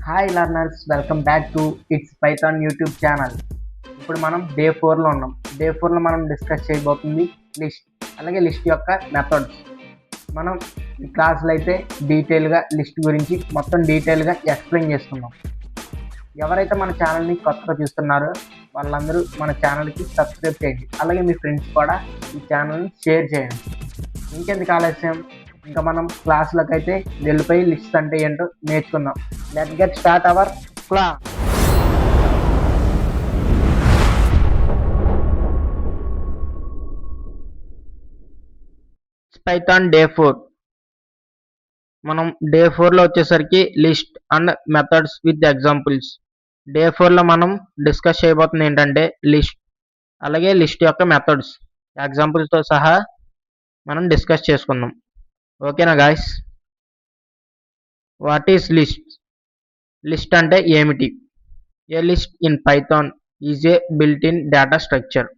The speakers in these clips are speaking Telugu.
Hi learners, welcome back to it's Python YouTube channel. ఇప్పుడు మనం డే 4లో ఉన్నాం. డే 4లో మనం డిస్కస్ చేయబోతుంది లిస్ట్, అలాగే లిస్ట్ యొక్క మెథడ్స్. మనం ఈ క్లాసులో అయితే డీటెయిల్గా లిస్ట్ గురించి మొత్తం డీటెయిల్గా ఎక్స్ప్లెయిన్ చేసుకుందాం. ఎవరైతే మన ఛానల్ని కొత్తగా చూస్తున్నారో వాళ్ళందరూ మన ఛానల్కి సబ్స్క్రైబ్ చేయండి, అలాగే మీ ఫ్రెండ్స్ కూడా ఈ ఛానల్ని షేర్ చేయండి. ఇంకెందుకు ఆలస్యం, ఇంకా మనం క్లాసులకు అయితే వెళ్ళిపోయి లిస్ట్ అంటే ఏంటో నేర్చుకుందాం. Let's get start our class. Python day 4. మనం డే 4లో వచ్చేసరికి list and methods with examples. Day 4లో మనం డిస్కస్ చేయబోతుంది ఏంటంటే లిస్ట్, అలాగే లిస్ట్ యొక్క మెథడ్స్ ఎగ్జాంపుల్స్తో సహా మనం డిస్కస్ చేసుకుందాం. ఓకేనా guys? What is list? List అంటే ఏమిటి? A list in Python is a built in data structure.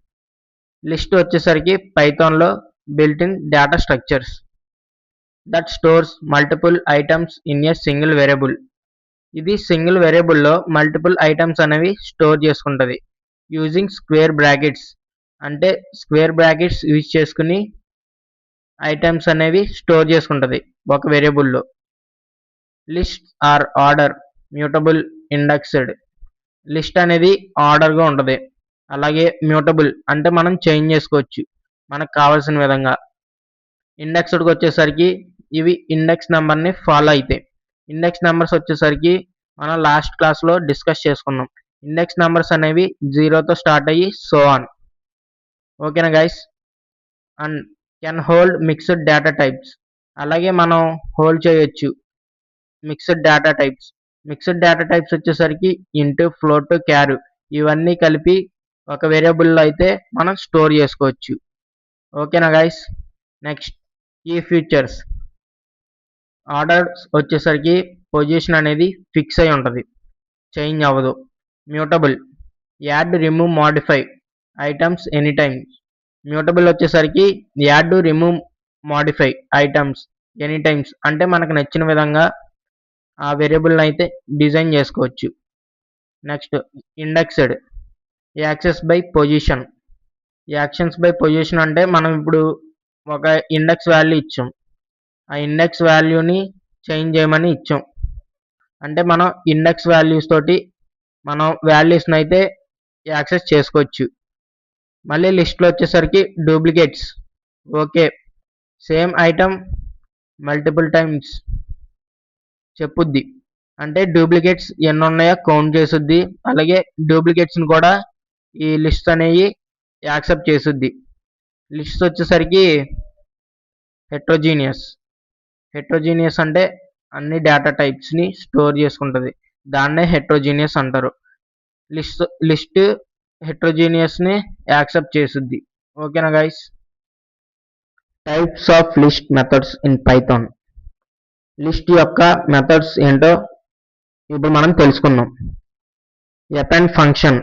List వచ్చేసరికి పైథాన్లో built in data structures that stores multiple items in a single variable. ఇది సింగిల్ వేరియబుల్లో మల్టిపుల్ ఐటమ్స్ అనేవి స్టోర్ చేసుకుంటుంది యూజింగ్ స్క్వేర్ బ్రాకెట్స్. అంటే స్క్వేర్ బ్రాకెట్స్ యూజ్ చేసుకుని ఐటమ్స్ అనేవి స్టోర్ చేసుకుంటుంది ఒక వేరియబుల్లో. List are order mutable indexed. List అనేది ఆర్డర్గా ఉంటుంది, అలాగే మ్యూటబుల్ అంటే మనం చేంజ్ చేసుకోవచ్చు మనకు కావాల్సిన విధంగా. ఇండెక్స్డ్కి వచ్చేసరికి ఇవి ఇండెక్స్ నెంబర్ని ఫాలో అవుతాయి. ఇండెక్స్ నెంబర్స్ వచ్చేసరికి మనం లాస్ట్ క్లాస్లో డిస్కస్ చేసుకున్నాం. ఇండెక్స్ నెంబర్స్ అనేవి 0తో స్టార్ట్ అయ్యి సో ఆన్. ఓకేనా guys? And can hold mixed data types. అలాగే మనం హోల్డ్ చేయొచ్చు mixed data types. Mixed data types వచ్చేసరికి ఇంటూ, ఫ్లోట్, క్యార్ ఇవన్నీ కలిపి ఒక వేరియబుల్లో అయితే మనం స్టోర్ చేసుకోవచ్చు. ఓకేనా గైస్? నెక్స్ట్ ఈ ఫీచర్స్. ఆర్డర్ వచ్చేసరికి పొజిషన్ అనేది ఫిక్స్ అయి ఉంటుంది, చేంజ్ అవ్వదు. Mutable add, remove, modify items any time. Mutable వచ్చేసరికి add, remove, modify items any times అంటే మనకు నచ్చిన విధంగా ఆ వేరియబుల్ని అయితే డిజైన్ చేసుకోవచ్చు. Next indexed access by position. Actions by position అంటే మనం ఇప్పుడు ఒక ఇండెక్స్ వాల్యూ ఇచ్చాం, ఆ ఇండెక్స్ వాల్యూని చేంజ్ చేయమని ఇచ్చాం అంటే మనం ఇండెక్స్ వాల్యూస్ తోటి మనం వాల్యూస్ని అయితే యాక్సెస్ చేసుకోవచ్చు. మళ్ళీ లిస్ట్లో వచ్చేసరికి duplicates. Okay, same item multiple times చెప్పుద్ది, అంటే డూప్లికేట్స్ ఎన్ని ఉన్నాయో కౌంట్ చేసుద్ది, అలాగే డూప్లికేట్స్ని కూడా ఈ లిస్ట్ అనేవి యాక్సెప్ట్ చేసుద్ది. లిస్ట్ వచ్చేసరికి హెట్రోజీనియస్. హెట్రోజీనియస్ అంటే అన్ని డేటా టైప్స్ని స్టోర్ చేసుకుంటుంది, దాన్నే హెట్రోజీనియస్ అంటారు. లిస్ట్ హెట్రోజీనియస్ని యాక్సెప్ట్ చేసుద్ది. ఓకేనా guys? Types of list methods in Python. List యొక్క మెథడ్స్ ఏంటో ఇప్పుడు మనం తెలుసుకుందాం. Append function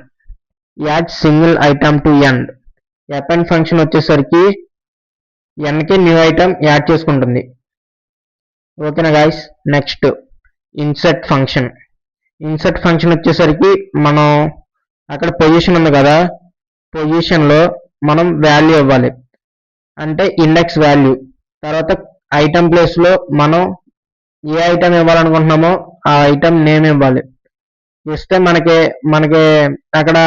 add single item to end. Append function వచ్చేసరికి ఎన్కి న్యూ ఐటమ్ యాడ్ చేసుకుంటుంది. ఓకేనా guys? Next insert function. Insert function వచ్చేసరికి మనం అక్కడ పొజిషన్ ఉంది కదా, పొజిషన్లో మనం వాల్యూ ఇవ్వాలి, అంటే ఇండెక్స్ వాల్యూ. తర్వాత ఐటమ్ ప్లేస్లో మనం ఏ ఐటమ్ ఇవ్వాలనుకుంటున్నామో ఆ ఐటమ్ నేమ్ ఇవ్వాలి. ఇస్తే మనకి అక్కడ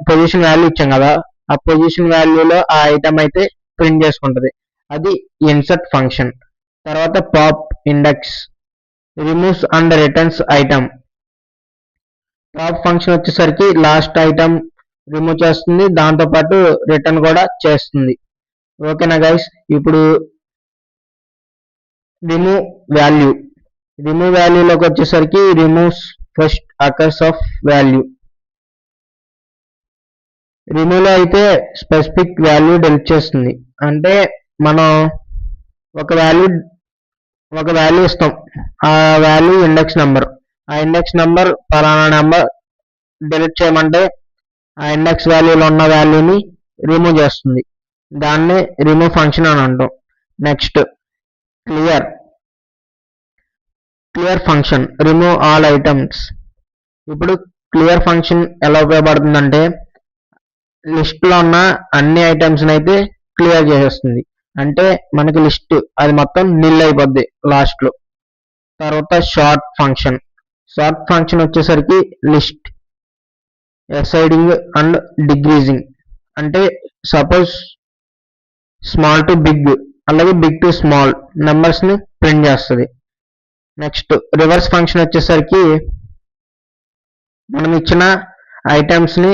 పొజిషన్ వాల్యూ ఇచ్చాం కదా, ఆ పొజిషన్ వాల్యూలో ఆ ఐటమ్ అయితే ప్రింట్ చేసుకుంటుంది. అది ఇన్సర్ట్ ఫంక్షన్. తర్వాత pop index removes and returns item. Pop function వచ్చేసరికి లాస్ట్ ఐటమ్ రిమూవ్ చేస్తుంది, దాంతోపాటు రిటర్న్ కూడా చేస్తుంది. ఓకేనా గైస్? ఇప్పుడు రిమూవ్ వాల్యూ. రిమూవ్ వాల్యూలోకి వచ్చేసరికి removes first occurs of value. రిమూవ్లో అయితే స్పెసిఫిక్ వాల్యూ డెలిట్ చేస్తుంది, అంటే మనం ఒక వాల్యూ ఇస్తాం, ఆ వాల్యూ ఇండెక్స్ నెంబర్, ఆ ఇండెక్స్ నెంబర్ ఫలానా నెంబర్ డెలిట్ చేయమంటే ఆ ఇండెక్స్ వాల్యూలో ఉన్న వాల్యూని రిమూవ్ చేస్తుంది, దాన్నే రిమూవ్ ఫంక్షన్ అని అంటాం. Next clear. Clear function remove all items. ఇప్పుడు క్లియర్ ఫంక్షన్ ఎలా ఉపయోగపడుతుందంటే లిస్ట్ లో ఉన్న అన్ని ఐటమ్స్ అయితే క్లియర్ చేసేస్తుంది. అంటే మనకి లిస్ట్ అది మొత్తం నిల్ అయిపోద్ది లాస్ట్ లో. తర్వాత షార్ట్ ఫంక్షన్ వచ్చేసరికి లిస్ట్ అసైడింగ్ అండ్ డిక్రీజింగ్. అంటే సపోజ్ స్మాల్ టు బిగ్ అలాగే బిగ్ టు స్మాల్ నెంబర్స్ ని ప్రింట్ చేస్తుంది. నెక్స్ట్ రివర్స్ ఫంక్షన్ వచ్చేసరికి మనం ఇచ్చిన ఐటమ్స్ ని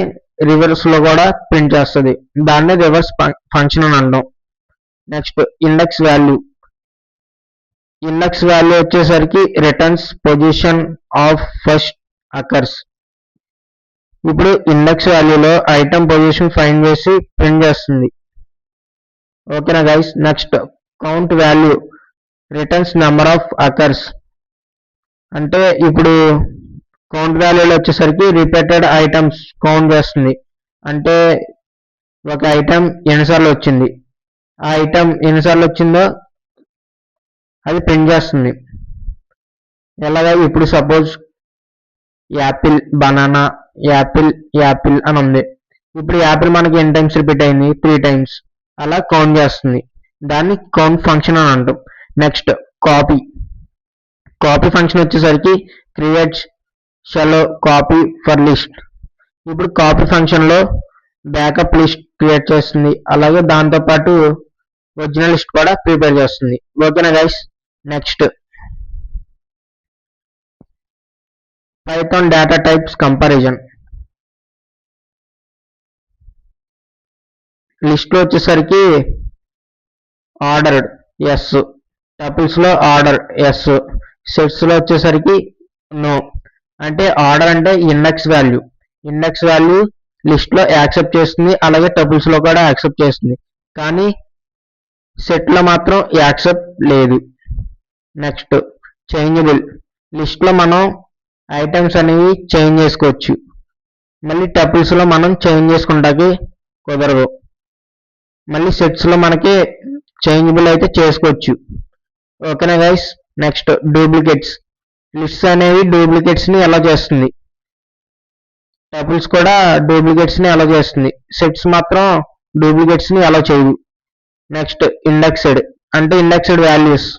రివర్స్ లో కూడా ప్రింట్ చేస్తుంది. దాన్ని రివర్స్ ఫంక్షన్ అని అంటాం. నెక్స్ట్ ఇండెక్స్ వాల్యూ వచ్చేసరికి returns position of first occurs. ఇప్పుడు ఇండెక్స్ వాల్యూలో ఐటమ్ పొజిషన్ ఫైండ్ చేసి ప్రింట్ చేస్తుంది. ఓకేనా guys. Next count value returns number of occurs. అంటే ఇప్పుడు కౌంట్ వాల్యూలో వచ్చేసరికి రిపీటెడ్ ఐటమ్స్ కౌంట్ చేస్తుంది. అంటే ఒక ఐటమ్ ఎన్నిసార్లు వచ్చింది, ఆ ఐటమ్ ఎన్నిసార్లు వచ్చిందో అది ప్రింట్ చేస్తుంది. ఎలాగా ఇప్పుడు సపోజ్ యాపిల్ బనానా యాపిల్ అని ఉంది. ఇప్పుడు యాపిల్ మనకి ఎన్ని టైమ్స్ రిపీట్ అయింది, 3 టైమ్స్. అలా కౌంట్ చేస్తుంది. దాన్ని కౌంట్ ఫంక్షన్ అని అంటాం. నెక్స్ట్ కాపీ ఫంక్షన్ వచ్చేసరికి క్రియేట్స్ షలో కాపీ ఫర్ లిస్ట్. ఇప్పుడు కాపీ ఫంక్షన్ లో బ్యాకప్ లిస్ట్ క్రియేట్ చేస్తుంది. అలాగే దాంతో పాటు ఒరిజినల్ లిస్ట్ కూడా ప్రిపేర్ చేస్తుంది. ఓకేనా guys. Next Python data types comparison. List లో వచ్చేసరికి ఆర్డర్డ్ ఎస్, టపుల్స్ లో ఆర్డర్ ఎస్, సెట్స్ లో వచ్చేసరికి నో. అంటే ఆర్డర్ అంటే ఇండెక్స్ వాల్యూ లిస్ట్ లో యాక్సెప్ట్ చేస్తుంది, అలాగే టపుల్స్ లో కూడా యాక్సెప్ట్ చేస్తుంది. కానీ సెట్ లో మాత్రం యాక్సెప్ట్ లేదు. Next changeable. లిస్ట్ లో మనం ఐటమ్స్ అనేవి చేంజ్ చేసుకోవచ్చు. మళ్ళీ టపుల్స్ లో మనం చేంజ్ చేసుకుంటాకి కుదరదు. మళ్ళీ సెట్స్ లో మనకి చేంజబుల్ అయితే చేసుకోవచ్చు. ఓకేనా గైస్. Next duplicates. లిస్ట్స్ అనేవి డూప్లికేట్స్ ని అలౌ చేస్తుంది. టపుల్స్ కూడా డూప్లికేట్స్ ని అలౌ చేస్తుంది. సెట్స్ మాత్రం డూప్లికేట్స్ ని అలౌ చేయదు. Next indexed. అంటే ఇండెక్స్డ్ వాల్యూస్.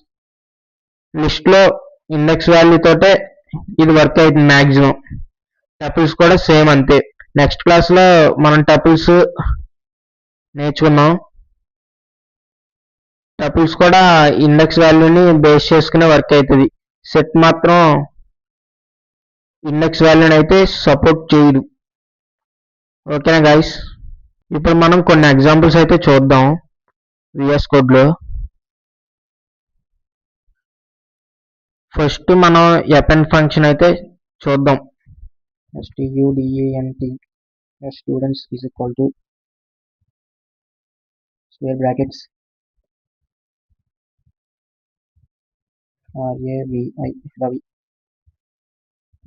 లిస్ట్ లో ఇండెక్స్ వాల్యూ తోటే ఇది వర్క్ అవుతుంది మాక్సిమం. టపుల్స్ కూడా సేమ్ అంతే. నెక్స్ట్ క్లాస్ లో మనం టపుల్స్ నేర్చుకున్నాం. టపుల్స్ కూడా ఇండెక్స్ వాల్యూని బేస్ చేసుకునే వర్క్ అవుతుంది. సెట్ మాత్రం ఇండెక్స్ వాల్యూని అయితే సపోర్ట్ చేయదు. ఓకేనా గైస్. ఇప్పుడు మనం కొన్ని ఎగ్జాంపుల్స్ అయితే చూద్దాం విఎస్ కోడ్ లో. ఫస్ట్ మనం అపెండ్ ఫంక్షన్ అయితే చూద్దాం. student students is equal to square brackets ravi ravi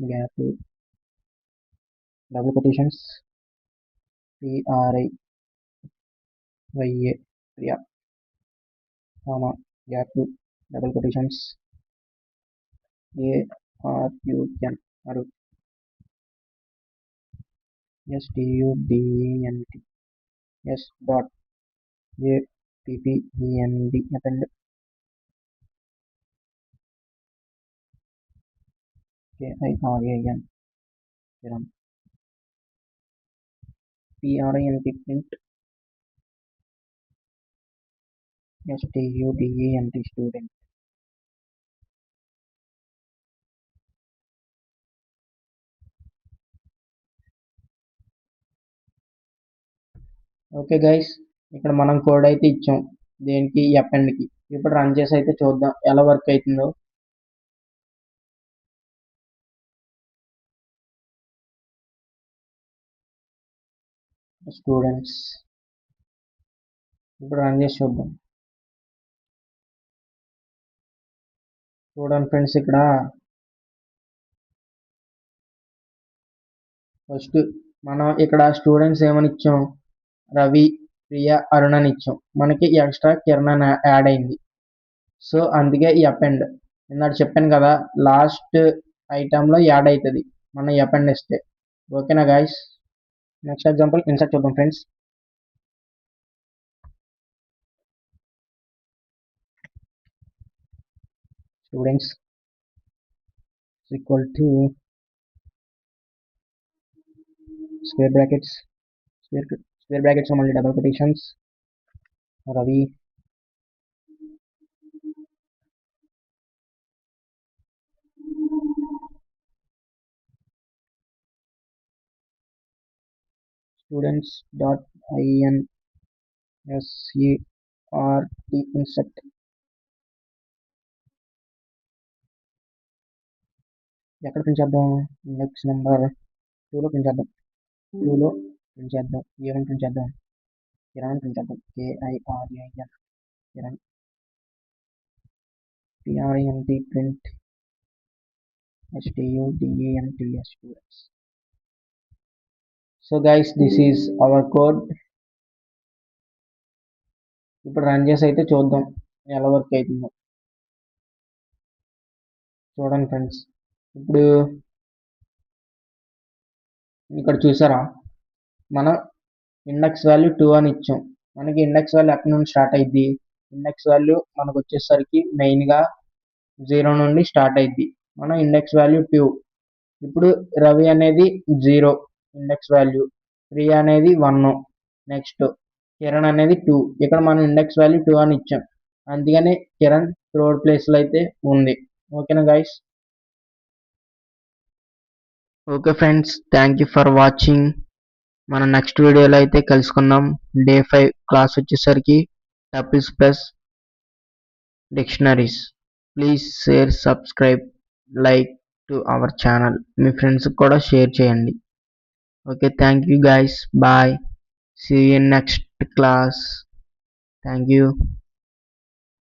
gap double quotations pri ya priya comma gap double quotations arun aru student s dot append append kiran print print student student. Okay guys, ఇక్కడ మనం కోడ్ అయితే ఇచ్చాం దేనికి, అపెండ్ కి. ఇప్పుడు రన్ చేసి అయితే చూద్దాం ఎలా వర్క్ అవుతుందో. స్టూడెంట్స్ ఇప్పుడు రన్ చేసి చూద్దాం. చూడండి ఫ్రెండ్స్, ఇక్కడ ఫస్ట్ మనం ఇక్కడ స్టూడెంట్స్ ఏమని ఇచ్చాం, రవి ప్రియ అరుణ్ అని ఇచ్చాం. మనకి ఎక్స్ట్రా కిరణ్ యాడ్ అయింది. సో అందుకే ఈ అపెండ్. ఇందాక చెప్పాను కదా, లాస్ట్ ఐటెంలో యాడ్ అవుతుంది మన ఎపెండ్ ఇస్తే. ఓకేనా గాయస్? నెక్స్ట్ ఎగ్జాంపుల్ ఇన్సర్ట్ చూద్దాం friends. Students equal to square brackets, square brackets మళ్ళీ double quotations, Ravi students dot INSERT insert. ఎక్కడ ప్రింట్ చేద్దాం? ఇండెక్స్ నెంబర్ 2లో ప్రింట్ చేద్దాం. 2లో ప్రింట్ చేద్దాం. ఏమని ప్రింట్ చేద్దాం? కిరణ్ ప్రింట్ చేద్దాం. KIRAN Kiran. PRINT print STUDENTS students. So guys, this is our code. ఇప్పుడు రన్ చేసి అయితే చూద్దాం ఎలా వర్క్ అవుతుందో. చూడండి ఫ్రెండ్స్, ఇప్పుడు ఇక్కడ చూసారా, మనం ఇండెక్స్ వాల్యూ 2 అని ఇచ్చాం. మనకి ఇండెక్స్ వాల్యూ ఎక్కడి నుండి స్టార్ట్ అయింది? ఇండెక్స్ వాల్యూ మనకు వచ్చేసరికి మెయిన్గా 0 నుండి స్టార్ట్ అయింది. మనం ఇండెక్స్ వాల్యూ 2. ఇప్పుడు రవి అనేది 0 ఇండెక్స్ వాల్యూ, ప్రియా అనేది 1, నెక్స్ట్ కిరణ్ అనేది 2. ఇక్కడ మనం ఇండెక్స్ వాల్యూ 2 అని ఇచ్చాం, అందుకని కిరణ్ థర్డ్ ప్లేస్లో అయితే ఉంది. ఓకేనా guys? Okay friends, thank you for watching. మన నెక్స్ట్ వీడియోలో అయితే కలుసుకుందాం. డే 5 క్లాస్ వచ్చేసరికి tuples plus dictionaries. Please share, subscribe, like to our channel. మీ ఫ్రెండ్స్కి కూడా షేర్ చేయండి. Okay, thank you guys. Bye. See you in next class. Thank you.